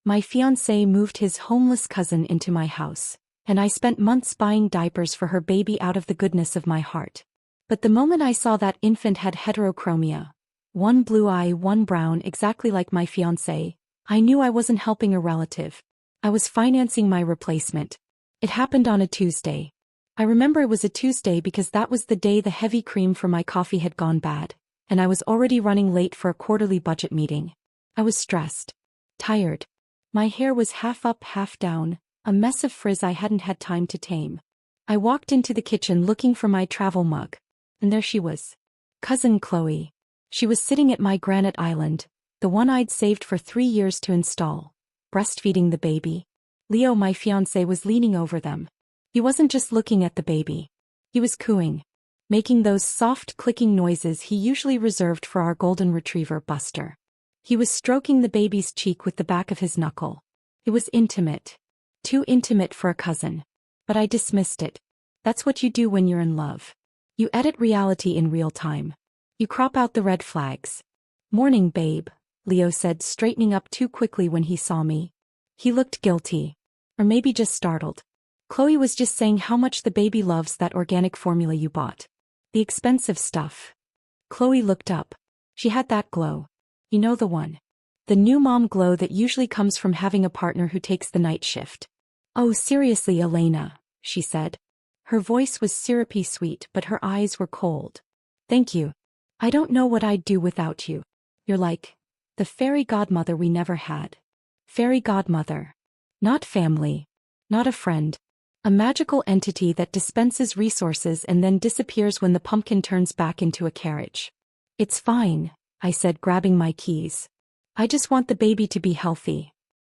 My fiancé moved his homeless cousin into my house, and I spent months buying diapers for her baby out of the goodness of my heart. But the moment I saw that infant had heterochromia, one blue eye, one brown, exactly like my fiancé, I knew I wasn't helping a relative. I was financing my replacement. It happened on a Tuesday. I remember it was a Tuesday because that was the day the heavy cream for my coffee had gone bad, and I was already running late for a quarterly budget meeting. I was stressed. Tired. My hair was half up, half down, a mess of frizz I hadn't had time to tame. I walked into the kitchen looking for my travel mug, and there she was. Cousin Chloe. She was sitting at my granite island, the one I'd saved for 3 years to install, breastfeeding the baby. Leo, my fiancé, was leaning over them. He wasn't just looking at the baby. He was cooing, making those soft clicking noises he usually reserved for our golden retriever Buster. He was stroking the baby's cheek with the back of his knuckle. It was intimate. Too intimate for a cousin. But I dismissed it. That's what you do when you're in love. You edit reality in real time. You crop out the red flags. "Morning, babe," Leo said, straightening up too quickly when he saw me. He looked guilty. Or maybe just startled. "Chloe was just saying how much the baby loves that organic formula you bought. The expensive stuff." Chloe looked up. She had that glow. You know the one. The new mom glow that usually comes from having a partner who takes the night shift. "Oh, seriously, Elena," she said. Her voice was syrupy sweet, but her eyes were cold. "Thank you. I don't know what I'd do without you. You're like the fairy godmother we never had." Fairy godmother. Not family. Not a friend. A magical entity that dispenses resources and then disappears when the pumpkin turns back into a carriage. "It's fine," I said, grabbing my keys. "I just want the baby to be healthy."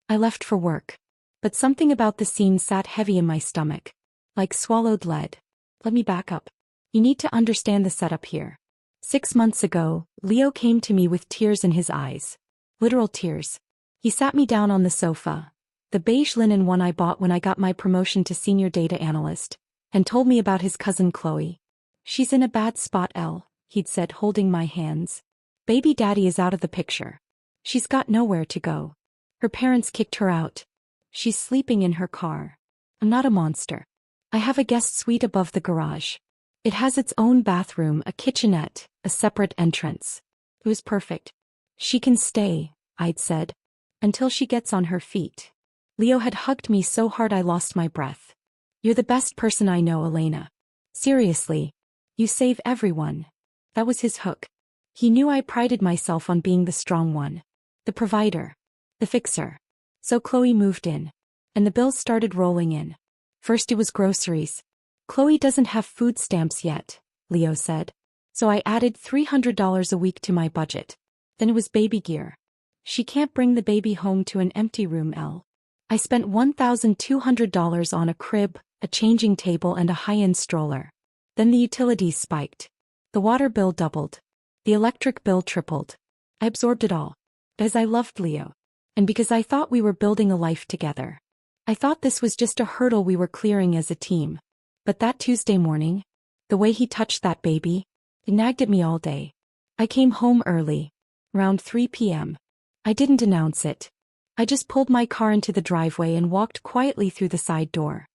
I left for work. But something about the scene sat heavy in my stomach. Like swallowed lead. Let me back up. You need to understand the setup here. 6 months ago, Leo came to me with tears in his eyes. Literal tears. He sat me down on the sofa, the beige linen one I bought when I got my promotion to senior data analyst, and told me about his cousin Chloe. "She's in a bad spot, Elle," he'd said, holding my hands. "Baby daddy is out of the picture. She's got nowhere to go. Her parents kicked her out. She's sleeping in her car. I'm not a monster. I have a guest suite above the garage. It has its own bathroom, a kitchenette, a separate entrance. It was perfect. She can stay," I'd said, "until she gets on her feet." Leo had hugged me so hard I lost my breath. "You're the best person I know, Elena. Seriously. You save everyone." That was his hook. He knew I prided myself on being the strong one. The provider. The fixer. So Chloe moved in. And the bills started rolling in. First it was groceries. "Chloe doesn't have food stamps yet," Leo said. So I added $300 a week to my budget. Then it was baby gear. "She can't bring the baby home to an empty room, Elle." I spent $1,200 on a crib, a changing table, and a high-end stroller. Then the utilities spiked. The water bill doubled. The electric bill tripled. I absorbed it all. Because I loved Leo. And because I thought we were building a life together. I thought this was just a hurdle we were clearing as a team. But that Tuesday morning, the way he touched that baby, it nagged at me all day. I came home early. Around 3 p.m. I didn't announce it. I just pulled my car into the driveway and walked quietly through the side door.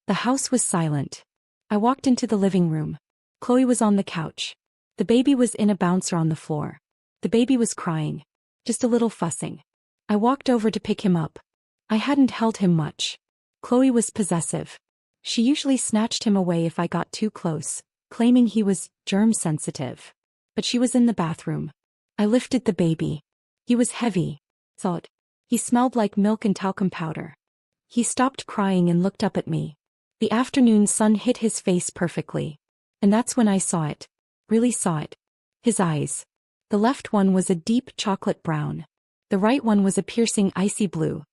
The house was silent. I walked into the living room. Chloe was on the couch. The baby was in a bouncer on the floor. The baby was crying. Just a little fussing. I walked over to pick him up. I hadn't held him much. Chloe was possessive. She usually snatched him away if I got too close, claiming he was germ-sensitive. But she was in the bathroom. I lifted the baby. He was heavy. Thought. He smelled like milk and talcum powder. He stopped crying and looked up at me. The afternoon sun hit his face perfectly. And that's when I saw it. Really saw it. His eyes. The left one was a deep chocolate brown. The right one was a piercing icy blue.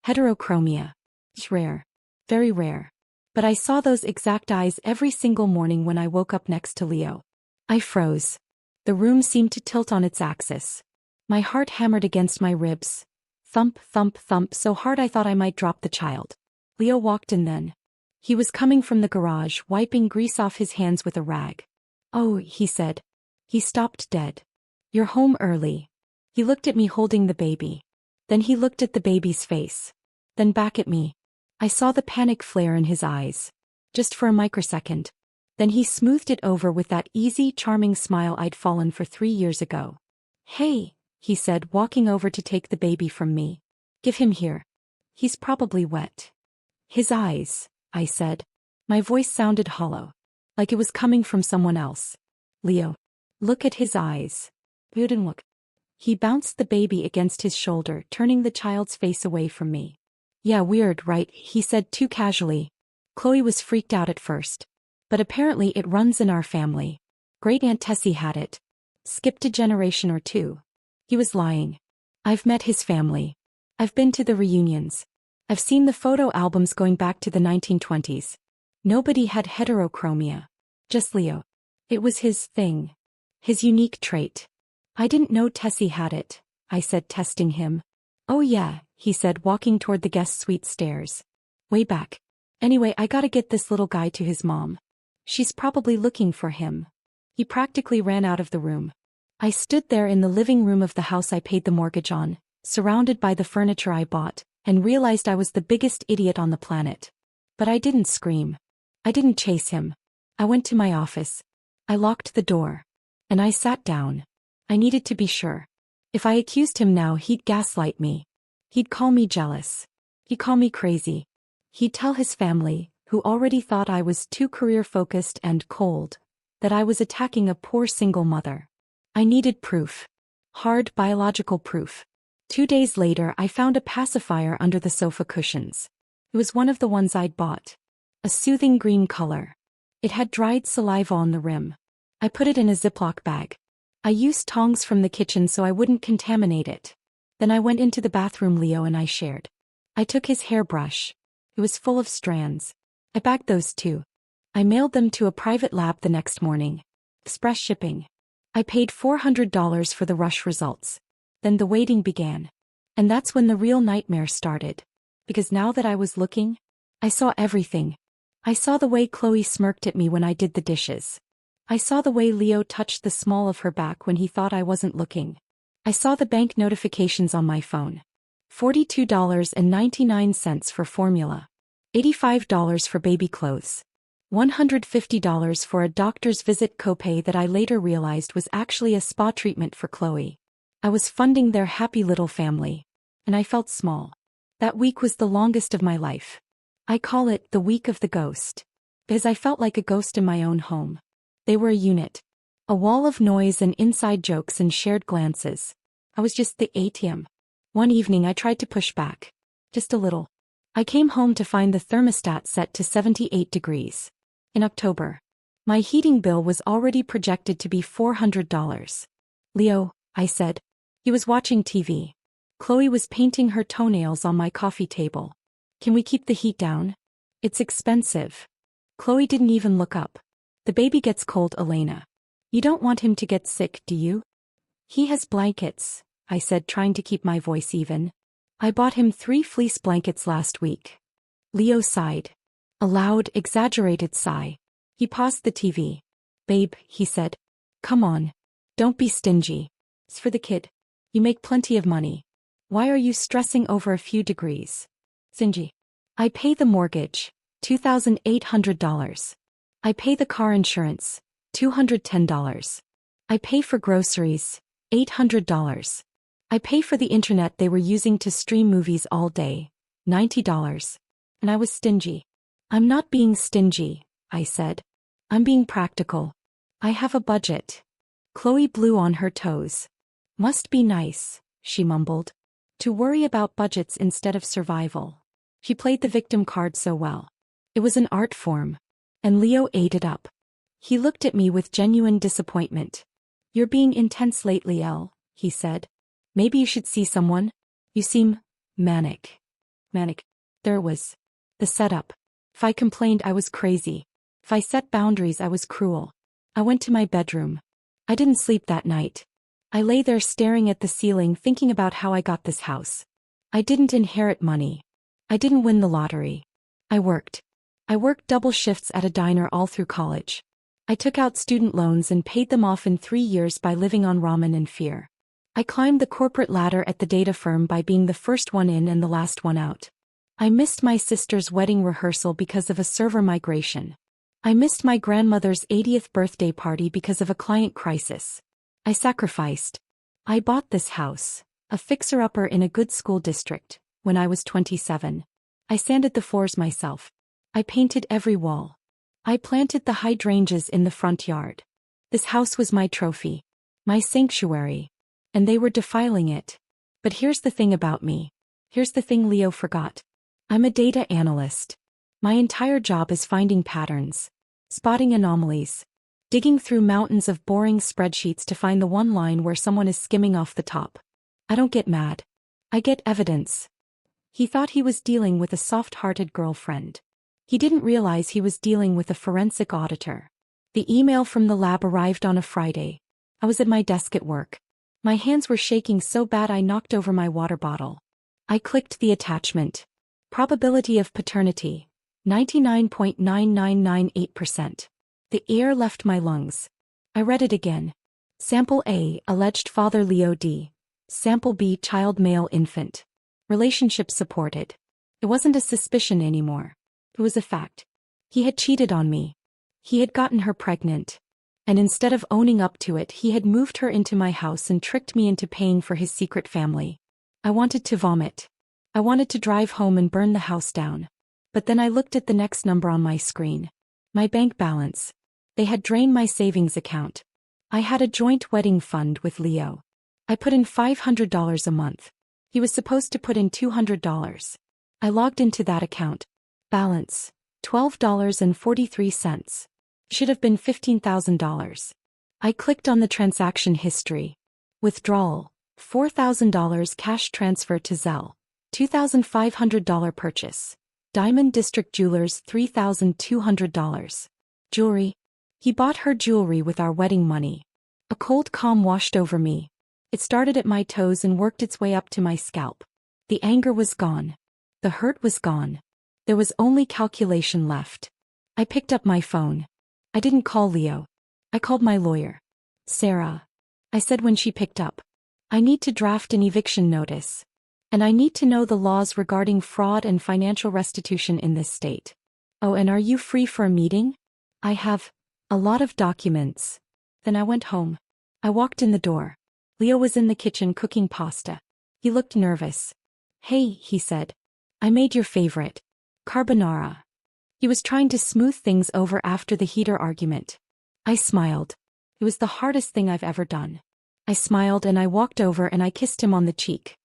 Heterochromia. It's rare. Very rare. But I saw those exact eyes every single morning when I woke up next to Leo. I froze. The room seemed to tilt on its axis. My heart hammered against my ribs. Thump, thump, thump, so hard I thought I might drop the child. Leo walked in then. He was coming from the garage, wiping grease off his hands with a rag. "Oh," he said. He stopped dead. "You're home early." He looked at me holding the baby. Then he looked at the baby's face. Then back at me. I saw the panic flare in his eyes. Just for a microsecond. Then he smoothed it over with that easy, charming smile I'd fallen for 3 years ago. "Hey," he said, walking over to take the baby from me. "Give him here. He's probably wet." "His eyes," I said. My voice sounded hollow. Like it was coming from someone else. "Leo. Look at his eyes." "You didn't look." He bounced the baby against his shoulder, turning the child's face away from me. "Yeah, weird, right?" he said too casually. Chloe was freaked out at first. "But apparently it runs in our family. Great Aunt Tessie had it. Skipped a generation or two." He was lying. "I've met his family. I've been to the reunions. I've seen the photo albums going back to the 1920s. Nobody had heterochromia. Just Leo. It was his thing. His unique trait." "I didn't know Tessie had it," I said, testing him. "Oh yeah," he said, walking toward the guest suite stairs. "Way back. Anyway, I gotta get this little guy to his mom. She's probably looking for him." He practically ran out of the room. I stood there in the living room of the house I paid the mortgage on, surrounded by the furniture I bought, and realized I was the biggest idiot on the planet. But I didn't scream. I didn't chase him. I went to my office. I locked the door. And I sat down. I needed to be sure. If I accused him now, he'd gaslight me. He'd call me jealous. He'd call me crazy. He'd tell his family, who already thought I was too career-focused and cold, that I was attacking a poor single mother. I needed proof. Hard biological proof. 2 days later, I found a pacifier under the sofa cushions. It was one of the ones I'd bought. A soothing green color. It had dried saliva on the rim. I put it in a Ziploc bag. I used tongs from the kitchen so I wouldn't contaminate it. Then I went into the bathroom Leo and I shared. I took his hairbrush. It was full of strands. I bagged those too. I mailed them to a private lab the next morning. Express shipping. I paid $400 for the rush results. Then the waiting began. And that's when the real nightmare started. Because now that I was looking, I saw everything. I saw the way Chloe smirked at me when I did the dishes. I saw the way Leo touched the small of her back when he thought I wasn't looking. I saw the bank notifications on my phone. $42.99 for formula. $85 for baby clothes. $150 for a doctor's visit copay that I later realized was actually a spa treatment for Chloe. I was funding their happy little family. And I felt small. That week was the longest of my life. I call it the week of the ghost. Because I felt like a ghost in my own home. They were a unit. A wall of noise and inside jokes and shared glances. I was just the ATM. One evening I tried to push back. Just a little. I came home to find the thermostat set to 78 degrees. In October. My heating bill was already projected to be $400. "Leo," I said. He was watching TV. Chloe was painting her toenails on my coffee table. "Can we keep the heat down? It's expensive." Chloe didn't even look up. "The baby gets cold, Elena. You don't want him to get sick, do you?" "He has blankets," I said, trying to keep my voice even. "I bought him 3 fleece blankets last week." Leo sighed. A loud, exaggerated sigh. He paused the TV. "Babe," he said. "Come on. Don't be stingy. It's for the kid. You make plenty of money. Why are you stressing over a few degrees? Stingy. I pay the mortgage, $2,800. I pay the car insurance, $210. I pay for groceries, $800. I pay for the internet they were using to stream movies all day, $90. And I was stingy." "I'm not being stingy," I said. "I'm being practical. I have a budget." Chloe blew on her toes. "Must be nice," she mumbled. "To worry about budgets instead of survival." She played the victim card so well. It was an art form. And Leo ate it up. He looked at me with genuine disappointment. "You're being intense lately, Elle," he said. "Maybe you should see someone. You seem manic." Manic. There it was. The setup. If I complained, I was crazy. If I set boundaries, I was cruel. I went to my bedroom. I didn't sleep that night. I lay there staring at the ceiling, thinking about how I got this house. I didn't inherit money. I didn't win the lottery. I worked. I worked double shifts at a diner all through college. I took out student loans and paid them off in 3 years by living on ramen and fear. I climbed the corporate ladder at the data firm by being the first one in and the last one out. I missed my sister's wedding rehearsal because of a server migration. I missed my grandmother's 80th birthday party because of a client crisis. I sacrificed. I bought this house, a fixer-upper in a good school district, when I was 27. I sanded the floors myself. I painted every wall. I planted the hydrangeas in the front yard. This house was my trophy, my sanctuary, and they were defiling it. But here's the thing about me. Here's the thing Leo forgot. I'm a data analyst. My entire job is finding patterns, spotting anomalies, digging through mountains of boring spreadsheets to find the one line where someone is skimming off the top. I don't get mad. I get evidence. He thought he was dealing with a soft-hearted girlfriend. He didn't realize he was dealing with a forensic auditor. The email from the lab arrived on a Friday. I was at my desk at work. My hands were shaking so bad I knocked over my water bottle. I clicked the attachment. Probability of paternity, 99.9998%. The air left my lungs. I read it again. Sample A, alleged father Leo D. Sample B, child male infant. Relationship supported. It wasn't a suspicion anymore. It was a fact. He had cheated on me. He had gotten her pregnant. And instead of owning up to it, he had moved her into my house and tricked me into paying for his secret family. I wanted to vomit. I wanted to drive home and burn the house down. But then I looked at the next number on my screen. My bank balance. They had drained my savings account. I had a joint wedding fund with Leo. I put in $500 a month. He was supposed to put in $200. I logged into that account. Balance, $12.43. Should have been $15,000. I clicked on the transaction history. Withdrawal, $4,000 cash transfer to Zelle. $2,500 purchase. Diamond District Jewelers $3,200. Jewelry. He bought her jewelry with our wedding money. A cold calm washed over me. It started at my toes and worked its way up to my scalp. The anger was gone. The hurt was gone. There was only calculation left. I picked up my phone. I didn't call Leo. I called my lawyer. Sarah. I said when she picked up. I need to draft an eviction notice. And I need to know the laws regarding fraud and financial restitution in this state. Oh, and are you free for a meeting? I have a lot of documents. Then I went home. I walked in the door. Leo was in the kitchen cooking pasta. He looked nervous. Hey, he said. I made your favorite. Carbonara. He was trying to smooth things over after the heater argument. I smiled. It was the hardest thing I've ever done. I smiled and I walked over and I kissed him on the cheek.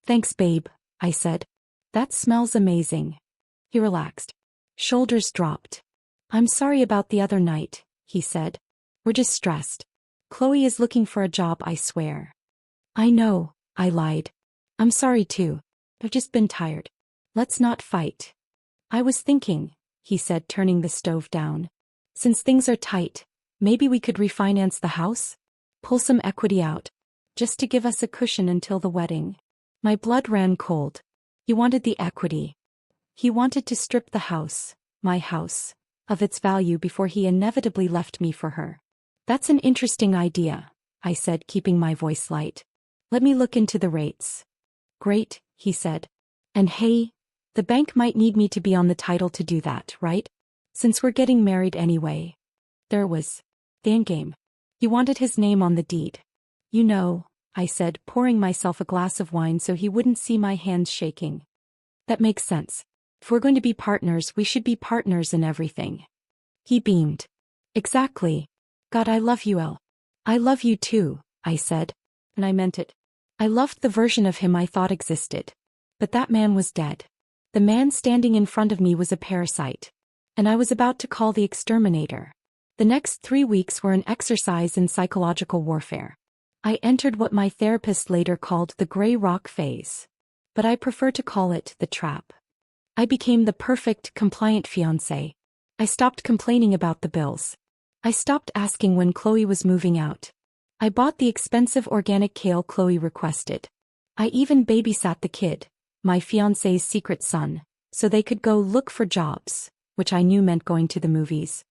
Thanks, babe, I said. That smells amazing. He relaxed. Shoulders dropped. I'm sorry about the other night, he said. We're just stressed. Chloe is looking for a job, I swear. I know, I lied. I'm sorry too. I've just been tired. Let's not fight. I was thinking, he said, turning the stove down. Since things are tight, maybe we could refinance the house? Pull some equity out. Just to give us a cushion until the wedding. My blood ran cold. He wanted the equity. He wanted to strip the house, my house, of its value before he inevitably left me for her. That's an interesting idea, I said, keeping my voice light. Let me look into the rates. Great, he said. And hey, the bank might need me to be on the title to do that, right? Since we're getting married anyway. There was the endgame. He wanted his name on the deed. You know, I said, pouring myself a glass of wine so he wouldn't see my hands shaking. That makes sense. If we're going to be partners, we should be partners in everything. He beamed. Exactly. God, I love you, El. I love you too, I said. And I meant it. I loved the version of him I thought existed. But that man was dead. The man standing in front of me was a parasite. And I was about to call the exterminator. The next 3 weeks were an exercise in psychological warfare. I entered what my therapist later called the gray rock phase. But I prefer to call it the trap. I became the perfect, compliant fiancé. I stopped complaining about the bills. I stopped asking when Chloe was moving out. I bought the expensive organic kale Chloe requested. I even babysat the kid, my fiancé's secret son, so they could go look for jobs, which I knew meant going to the movies.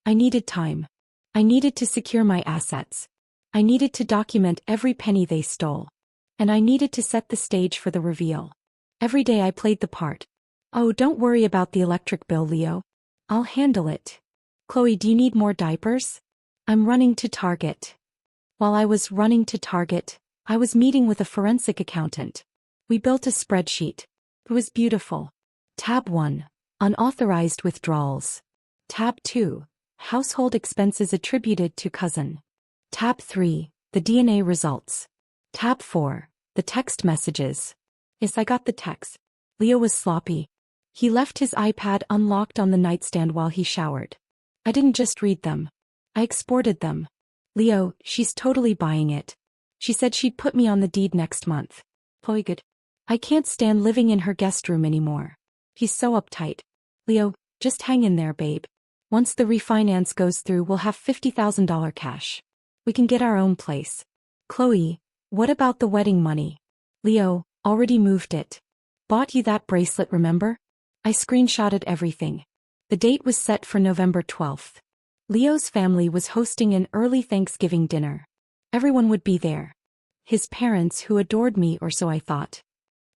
I needed time. I needed to secure my assets. I needed to document every penny they stole. And I needed to set the stage for the reveal. Every day I played the part. Oh, don't worry about the electric bill, Leo. I'll handle it. Chloe, do you need more diapers? I'm running to Target. While I was running to Target, I was meeting with a forensic accountant. We built a spreadsheet. It was beautiful. Tab 1. Unauthorized withdrawals. Tab 2. Household expenses attributed to cousin. Tab 3. The DNA results. Tab 4. The text messages. Yes, I got the text. Leo was sloppy. He left his iPad unlocked on the nightstand while he showered. I didn't just read them. I exported them. Leo, she's totally buying it. She said she'd put me on the deed next month. Chloe, good. I can't stand living in her guest room anymore. He's so uptight. Leo, just hang in there, babe. Once the refinance goes through, we'll have $50,000 cash. We can get our own place. Chloe, what about the wedding money? Leo, already moved it. Bought you that bracelet, remember? I screenshotted everything. The date was set for November 12th. Leo's family was hosting an early Thanksgiving dinner. Everyone would be there. His parents, who adored me, or so I thought.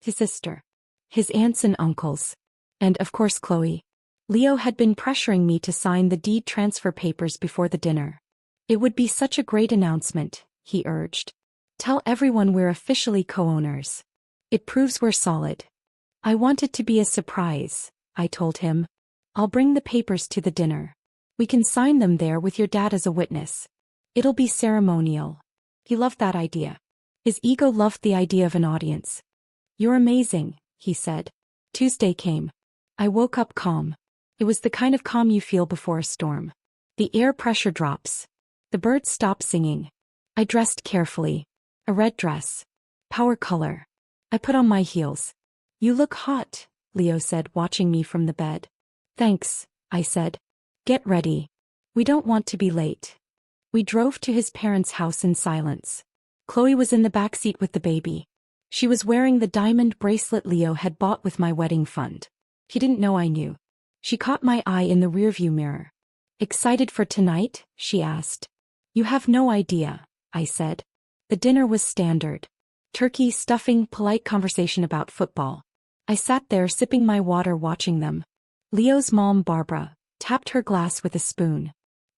His sister. His aunts and uncles. And of course Chloe. Leo had been pressuring me to sign the deed transfer papers before the dinner. It would be such a great announcement, he urged. Tell everyone we're officially co-owners. It proves we're solid. I want it to be a surprise, I told him. I'll bring the papers to the dinner. We can sign them there with your dad as a witness. It'll be ceremonial. He loved that idea. His ego loved the idea of an audience. You're amazing, he said. Tuesday came. I woke up calm. It was the kind of calm you feel before a storm. The air pressure drops. The birds stop singing. I dressed carefully. A red dress. Power color. I put on my heels. You look hot, Leo said, watching me from the bed. Thanks, I said. Get ready. We don't want to be late. We drove to his parents' house in silence. Chloe was in the backseat with the baby. She was wearing the diamond bracelet Leo had bought with my wedding fund. He didn't know I knew. She caught my eye in the rearview mirror. Excited for tonight? She asked. You have no idea, I said. The dinner was standard. Turkey, stuffing, polite conversation about football. I sat there sipping my water watching them. Leo's mom, Barbara, tapped her glass with a spoon.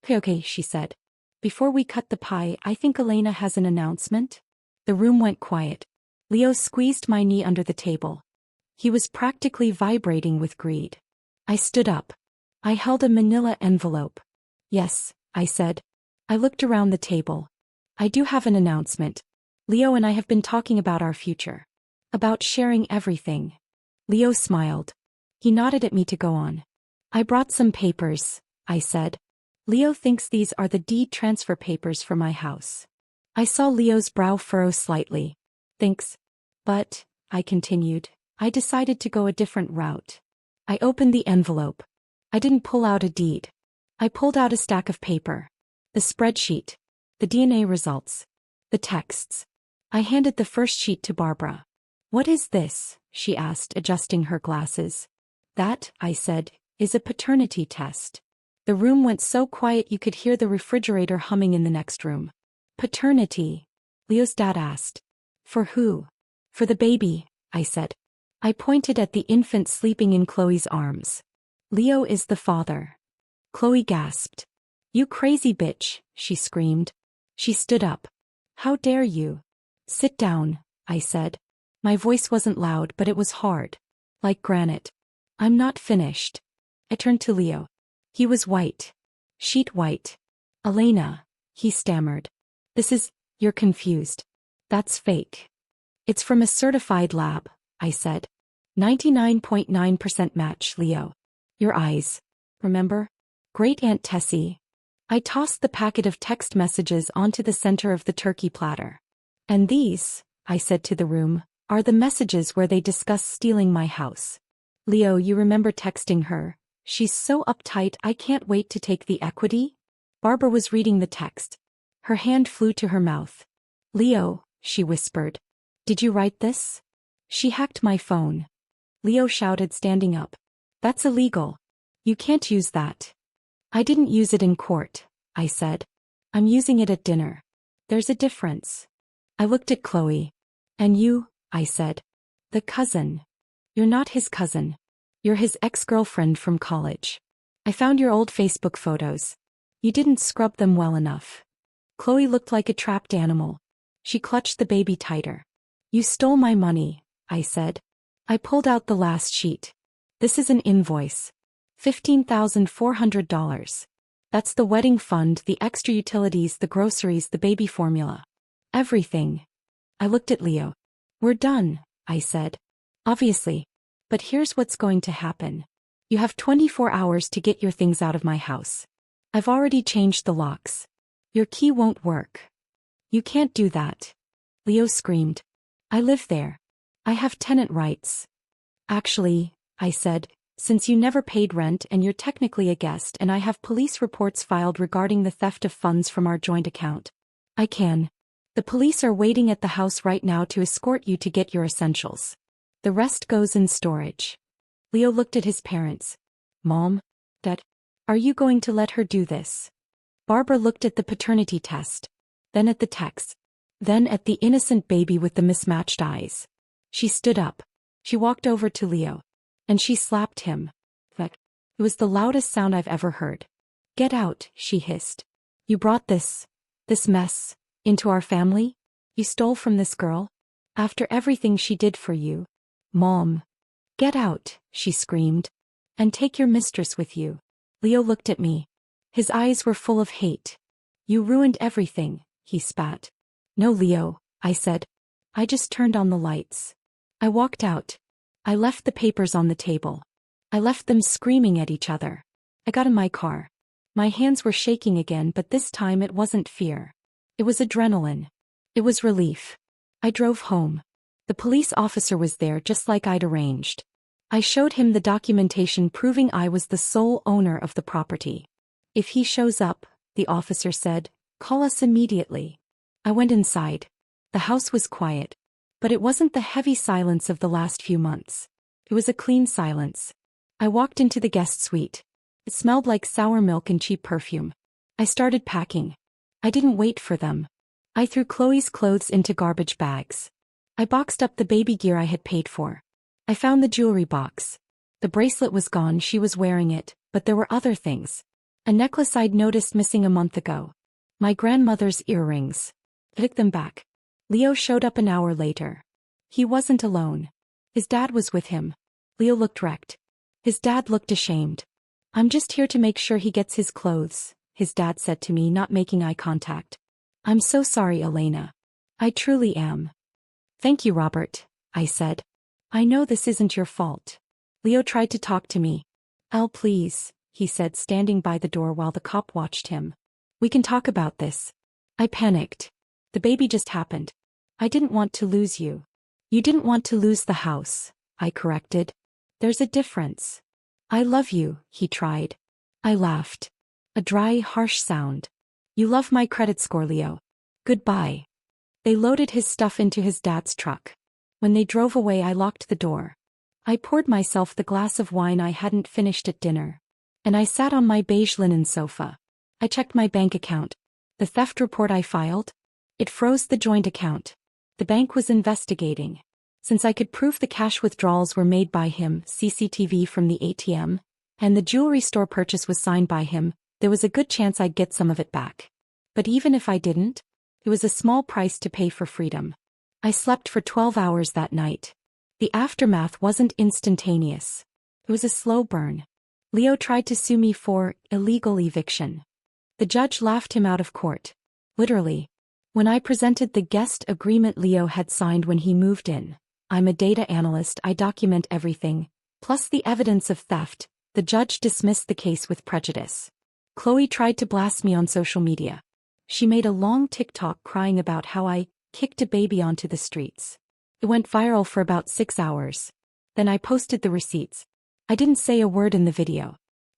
Okay, she said. Before we cut the pie, I think Elena has an announcement. The room went quiet. Leo squeezed my knee under the table. He was practically vibrating with greed. I stood up. I held a manila envelope. Yes, I said. I looked around the table. I do have an announcement. Leo and I have been talking about our future. About sharing everything. Leo smiled. He nodded at me to go on. I brought some papers, I said. Leo thinks these are the deed transfer papers for my house. I saw Leo's brow furrow slightly. Thanks. But, I continued, I decided to go a different route. I opened the envelope. I didn't pull out a deed. I pulled out a stack of paper. The spreadsheet. The DNA results. The texts. I handed the first sheet to Barbara. What is this? She asked, adjusting her glasses. That, I said, is a paternity test. The room went so quiet you could hear the refrigerator humming in the next room. Paternity? Leo's dad asked. For who? For the baby, I said. I pointed at the infant sleeping in Chloe's arms. Leo is the father. Chloe gasped. You crazy bitch, she screamed. She stood up. How dare you? Sit down, I said. My voice wasn't loud, but it was hard. Like granite. I'm not finished. I turned to Leo. He was white. Sheet white. Elena, he stammered. You're confused. That's fake. It's from a certified lab, I said. 99.9% match, Leo. Your eyes. Remember? Great Aunt Tessie. I tossed the packet of text messages onto the center of the turkey platter. And these, I said to the room, are the messages where they discuss stealing my house. Leo, you remember texting her? She's so uptight I can't wait to take the equity? Barbara was reading the text. Her hand flew to her mouth. Leo, she whispered. Did you write this? She hacked my phone. Leo shouted, standing up. That's illegal. You can't use that. I didn't use it in court, I said. I'm using it at dinner. There's a difference. I looked at Chloe. And you, I said. The cousin. You're not his cousin. You're his ex-girlfriend from college. I found your old Facebook photos. You didn't scrub them well enough. Chloe looked like a trapped animal. She clutched the baby tighter. You stole my money, I said. I pulled out the last sheet. This is an invoice. $15,400. That's the wedding fund, the extra utilities, the groceries, the baby formula. Everything. I looked at Leo. We're done, I said. Obviously. But here's what's going to happen. You have 24 hours to get your things out of my house. I've already changed the locks. Your key won't work. You can't do that. Leo screamed. I live there. I have tenant rights. Actually, I said, since you never paid rent and you're technically a guest and I have police reports filed regarding the theft of funds from our joint account. I can. The police are waiting at the house right now to escort you to get your essentials. The rest goes in storage. Leo looked at his parents. Mom? Dad? Are you going to let her do this? Barbara looked at the paternity test. Then at the text. Then at the innocent baby with the mismatched eyes. She stood up. She walked over to Leo. And she slapped him. It was the loudest sound I've ever heard. Get out, she hissed. You brought this mess, into our family? You stole from this girl? After everything she did for you? Mom. Get out, she screamed. And take your mistress with you. Leo looked at me. His eyes were full of hate. You ruined everything, he spat. No, Leo, I said. I just turned on the lights. I walked out. I left the papers on the table. I left them screaming at each other. I got in my car. My hands were shaking again, but this time it wasn't fear. It was adrenaline. It was relief. I drove home. The police officer was there just like I'd arranged. I showed him the documentation proving I was the sole owner of the property. If he shows up, the officer said, call us immediately. I went inside. The house was quiet. But it wasn't the heavy silence of the last few months. It was a clean silence. I walked into the guest suite. It smelled like sour milk and cheap perfume. I started packing. I didn't wait for them. I threw Chloe's clothes into garbage bags. I boxed up the baby gear I had paid for. I found the jewelry box. The bracelet was gone, she was wearing it, but there were other things. A necklace I'd noticed missing a month ago. My grandmother's earrings. I took them back. Leo showed up an hour later. He wasn't alone. His dad was with him. Leo looked wrecked. His dad looked ashamed. I'm just here to make sure he gets his clothes, his dad said to me, not making eye contact. I'm so sorry, Elena. I truly am. Thank you, Robert, I said. I know this isn't your fault. Leo tried to talk to me. Elle, please, he said, standing by the door while the cop watched him. We can talk about this. I panicked. The baby just happened. I didn't want to lose you. You didn't want to lose the house, I corrected. There's a difference. I love you, he tried. I laughed. A dry, harsh sound. You love my credit score, Leo. Goodbye. They loaded his stuff into his dad's truck. When they drove away, I locked the door. I poured myself the glass of wine I hadn't finished at dinner. And I sat on my beige linen sofa. I checked my bank account. The theft report I filed? It froze the joint account. The bank was investigating. Since I could prove the cash withdrawals were made by him, CCTV from the ATM, and the jewelry store purchase was signed by him, there was a good chance I'd get some of it back. But even if I didn't, it was a small price to pay for freedom. I slept for 12 hours that night. The aftermath wasn't instantaneous. It was a slow burn. Leo tried to sue me for illegal eviction. The judge laughed him out of court. Literally. When I presented the guest agreement Leo had signed when he moved in, I'm a data analyst, I document everything, plus the evidence of theft, the judge dismissed the case with prejudice. Chloe tried to blast me on social media. She made a long TikTok crying about how I kicked a baby onto the streets. It went viral for about 6 hours. Then I posted the receipts. I didn't say a word in the video.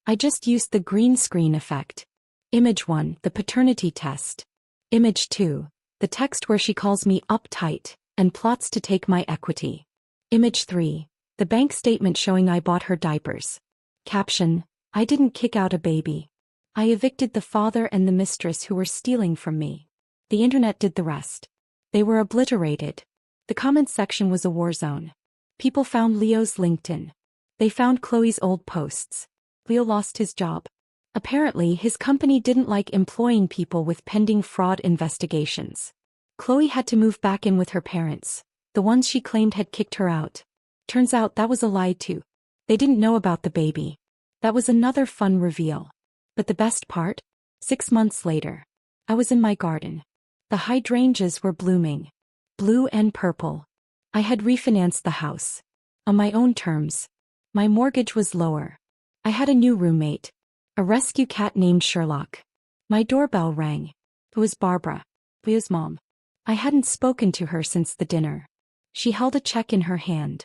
I just used the green screen effect. Image 1, the paternity test. Image 2, the text where she calls me uptight and plots to take my equity. Image 3, the bank statement showing I bought her diapers. Caption, I didn't kick out a baby. I evicted the father and the mistress who were stealing from me. The internet did the rest. They were obliterated. The comments section was a war zone. People found Leo's LinkedIn. They found Chloe's old posts. Leo lost his job. Apparently, his company didn't like employing people with pending fraud investigations. Chloe had to move back in with her parents, the ones she claimed had kicked her out. Turns out that was a lie too. They didn't know about the baby. That was another fun reveal. But the best part? 6 months later. I was in my garden. The hydrangeas were blooming. Blue and purple. I had refinanced the house. On my own terms. My mortgage was lower. I had a new roommate. A rescue cat named Sherlock. My doorbell rang. It was Barbara, Leo's mom. I hadn't spoken to her since the dinner. She held a check in her hand.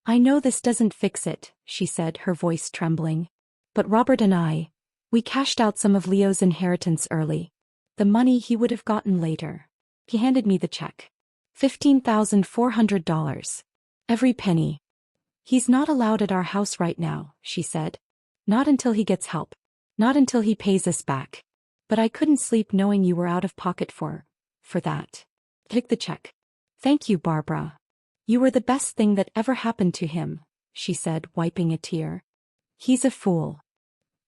"I know this doesn't fix it," she said, her voice trembling. "But Robert and we cashed out some of Leo's inheritance early. The money he would have gotten later." He handed me the check. $15,400. Every penny. "He's not allowed at our house right now," she said. "Not until he gets help. Not until he pays us back. But I couldn't sleep knowing you were out of pocket for that." Take the check. "Thank you, Barbara. You were the best thing that ever happened to him," she said, wiping a tear. "He's a fool.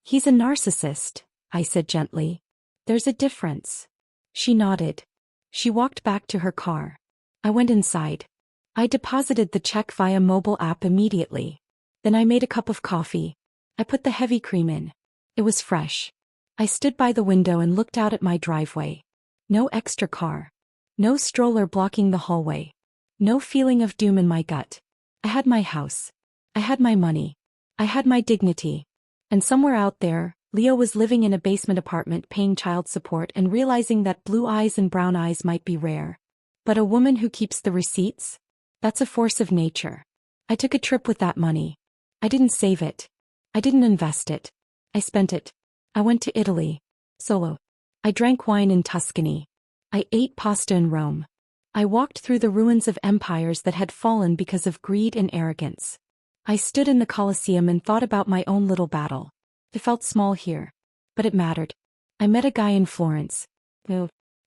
He's a narcissist," I said gently. "There's a difference." She nodded. She walked back to her car. I went inside. I deposited the check via mobile app immediately. Then I made a cup of coffee. I put the heavy cream in. It was fresh. I stood by the window and looked out at my driveway. No extra car. No stroller blocking the hallway. No feeling of doom in my gut. I had my house. I had my money. I had my dignity. And somewhere out there, Leo was living in a basement apartment paying child support and realizing that blue eyes and brown eyes might be rare. But a woman who keeps the receipts? That's a force of nature. I took a trip with that money. I didn't save it. I didn't invest it. I spent it. I went to Italy. Solo. I drank wine in Tuscany. I ate pasta in Rome. I walked through the ruins of empires that had fallen because of greed and arrogance. I stood in the Colosseum and thought about my own little battle. It felt small here. But it mattered. I met a guy in Florence.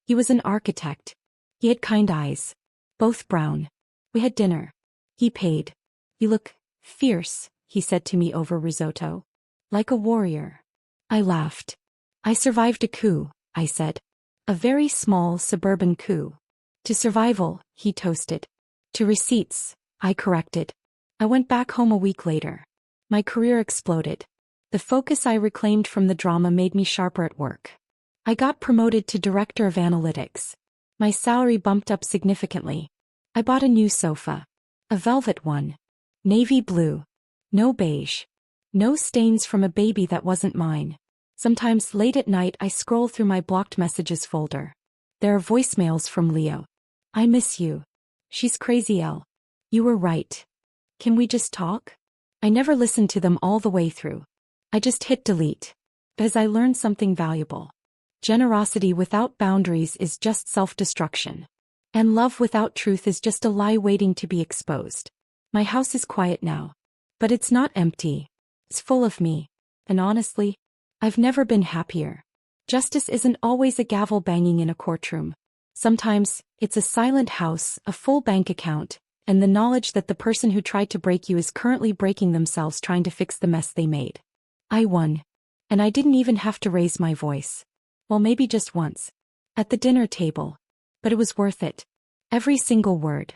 He was an architect. He had kind eyes. Both brown. We had dinner. He paid. "You look fierce," he said to me over risotto. "Like a warrior." I laughed. "I survived a coup," I said. "A very small suburban coup." "To survival," he toasted. "To receipts," I corrected. I went back home a week later. My career exploded. The focus I reclaimed from the drama made me sharper at work. I got promoted to director of analytics. My salary bumped up significantly. I bought a new sofa. A velvet one. Navy blue. No beige. No stains from a baby that wasn't mine. Sometimes late at night I scroll through my blocked messages folder. There are voicemails from Leo. "I miss you. She's crazy, Elle. You were right. Can we just talk?" I never listened to them all the way through. I just hit delete. Because I learned something valuable. Generosity without boundaries is just self-destruction. And love without truth is just a lie waiting to be exposed. My house is quiet now. But it's not empty. It's full of me. And honestly, I've never been happier. Justice isn't always a gavel banging in a courtroom. Sometimes, it's a silent house, a full bank account, and the knowledge that the person who tried to break you is currently breaking themselves trying to fix the mess they made. I won. And I didn't even have to raise my voice. Well, maybe just once. At the dinner table. But it was worth it. Every single word.